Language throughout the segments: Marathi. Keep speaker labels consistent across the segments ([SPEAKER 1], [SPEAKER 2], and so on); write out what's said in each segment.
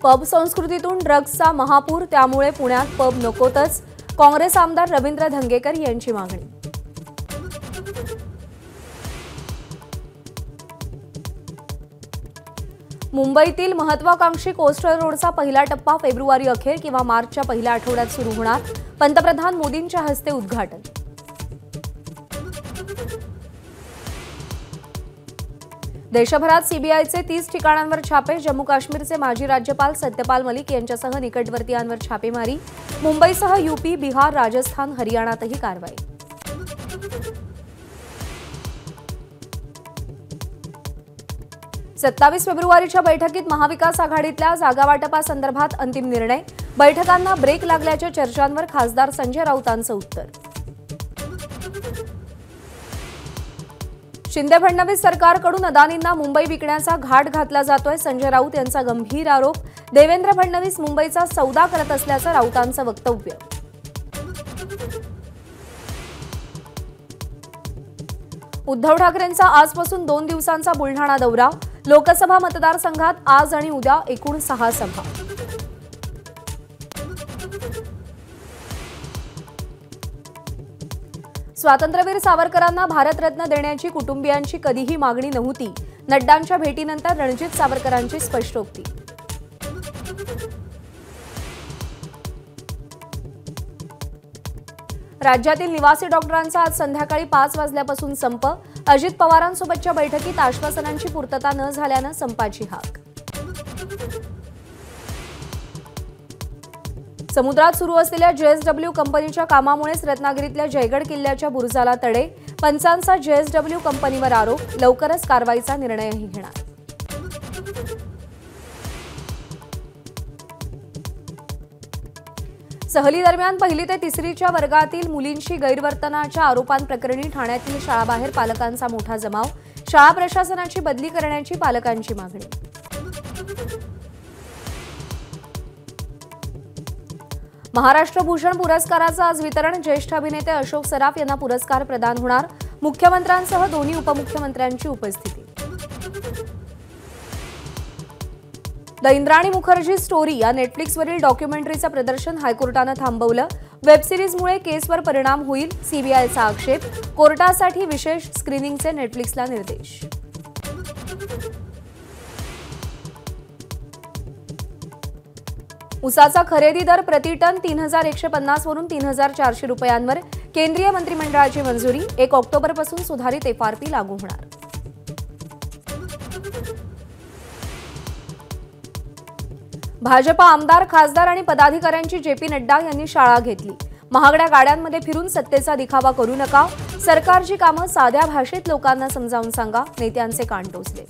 [SPEAKER 1] पब संस्कृतीतून ड्रग्सचा महापूर, त्यामुळे पुण्यात पब नकोतच, काँग्रेस आमदार रवींद्र धंगेकर यांची मागणी. मुंबईतील महत्त्वाकांक्षी कोस्टल रोडचा पहिला टप्पा फेब्रुवारी अखेर किंवा मार्चच्या पहिल्या आठवड्यात सुरू होणार. पंतप्रधान मोदींच्या हस्ते उद्घाटन. देशभरात सीबीआयचे 30 ठिकाणांवर छापे. जम्मू काश्मीरचे माजी राज्यपाल सत्यपाल मलिक यांच्यासह निकटवर्तीयांवर छापेमारी. मुंबईसह यूपी, बिहार, राजस्थान, हरियाणातही कारवाई. सत्तावीस फेब्रुवारीच्या बैठकीत महाविकास आघाडीतल्या जागावाटपासंदर्भात अंतिम निर्णय. बैठकांना ब्रेक लागल्याच्या चर्चांवर खासदार संजय राऊतांचं उत्तर. शिंदे-फडणवीस सरकारकडून अदानींना मुंबई विकण्याचा घाट घातला जातोय. संजय राऊत यांचा गंभीर आरोप. देवेंद्र फडणवीस मुंबईचा सौदा करत असल्याचं राऊतांचं वक्तव्य. उद्धव ठाकरेंचा आजपासून 2 दिवसांचा बुलढाणा दौरा. लोकसभा मतदारसंघात आज आणि उद्या एकूण 6 सभा. स्वातंत्र्यवीर सावरकरांना भारतरत्न देण्याची कुटुंबियांची कधीही मागणी नव्हती. नड्डांच्या भेटीनंतर रणजित सावरकरांची स्पष्टोक्ती. राज्यातील निवासी डॉक्टरांचा आज संध्याकाळी 5 वाजल्यापासून संप. अजित पवारांसोबतच्या बैठकीत आश्वासनांची पूर्तता न झाल्यानं संपाची हाक. समुद्रात सुरू असलेल्या जेएसडब्ल्यू कंपनीच्या कामामुळेच रत्नागिरीतल्या जयगड किल्ल्याच्या बुरुजाला तडे. पंचांचा जेएसडब्ल्यू कंपनीवर आरोप. लवकरच कारवाईचा निर्णयही घेणार. सहली दरम्यान 1ली ते 3रीच्या वर्गातील मुलींशी गैरवर्तनाच्या आरोपांप्रकरणी ठाण्यातील शाळाबाहेर पालकांचा मोठा जमाव. शाळा प्रशासनाची बदली करण्याची पालकांची मागणी. महाराष्ट्र भूषण पुरस्काराचं आज वितरण. ज्येष्ठ अभिनेते अशोक सराफ यांना पुरस्कार प्रदान होणार. मुख्यमंत्र्यांसह दोन्ही उपमुख्यमंत्र्यांची उपस्थिती. द इंद्राणी मुखर्जी स्टोरी या नेटफ्लिक्सवरील डॉक्युमेंटरीचं प्रदर्शन हायकोर्टानं थांबवलं. वेबसिरीजमुळे केसवर परिणाम होईल, सीबीआयचा आक्षेप. कोर्टासाठी विशेष स्क्रीनिंगचे नेटफ्लिक्सला निर्देश. उसाचा खरेदी दर प्रतिटन 3150 वरून 3400 रुपयांवर. केंद्रीय मंत्रिमंडळाची मंजुरी. 1 ऑक्टोबरपासून सुधारित एफआरपी लागू होणार. भाजपा आमदार, खासदार आणि पदाधिकाऱ्यांची जेपी नड्डा यांनी शाळा घेतली. महागड्या गाड्यांमध्ये फिरून सत्तेचा दिखावा करू नका. सरकारची कामं साध्या भाषेत लोकांना समजावून सांगा. नेत्यांचे कान टोचले.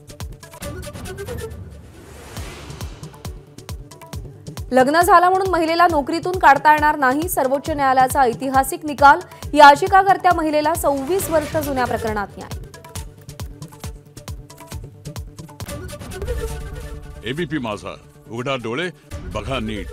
[SPEAKER 1] लग्न झालं म्हणून महिलेला नोकरीतून काढता येणार नाही. सर्वोच्च न्यायालयाचा ऐतिहासिक निकाल. याचिकाकर्त्या महिलेला 26 वर्ष जुन्या प्रकरणात न्याय.
[SPEAKER 2] एबीपी माझा, उघडा डोळे बघा नीट.